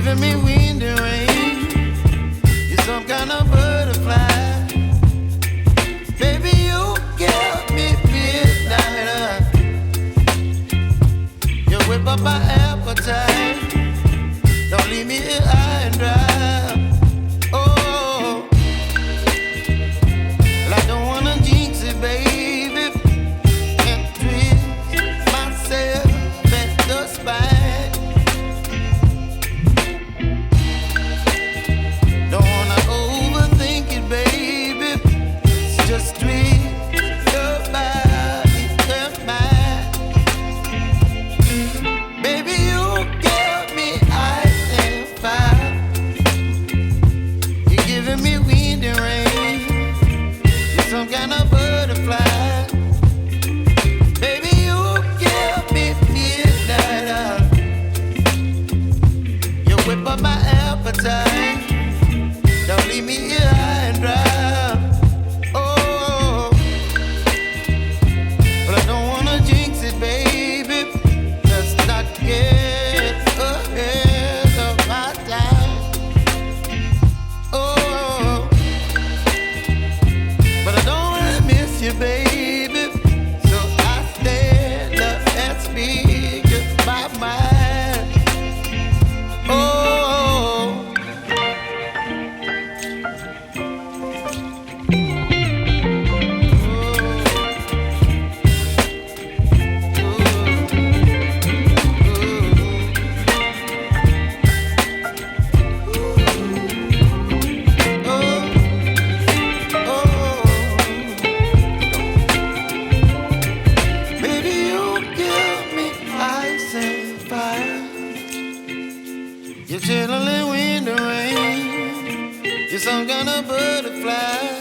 giving me wind and rain. You're some kind of butterfly. Baby, you give me midnight. You whip up my appetite. Don't leave me here high and dry. Oh, well, I don't wanna jinx it, baby. Can't twist myself at the spine. Don't wanna overthink it, baby. It's just twist your body and mine. Baby, you give me ice and fire. You're giving me wind and rain. You're some kind of butterfly. Baby, you give me midnight. You whip up my appetite. Don't leave me here high and dry. Oh, but I don't wanna jinx it, baby. Let's not get ahead of my time. Oh, but I don't wanna miss you, baby. So I stand up and speak my mind. Oh. Baby, you give me ice and fire. You're chilling in wind and rain. You're some kind of butterfly.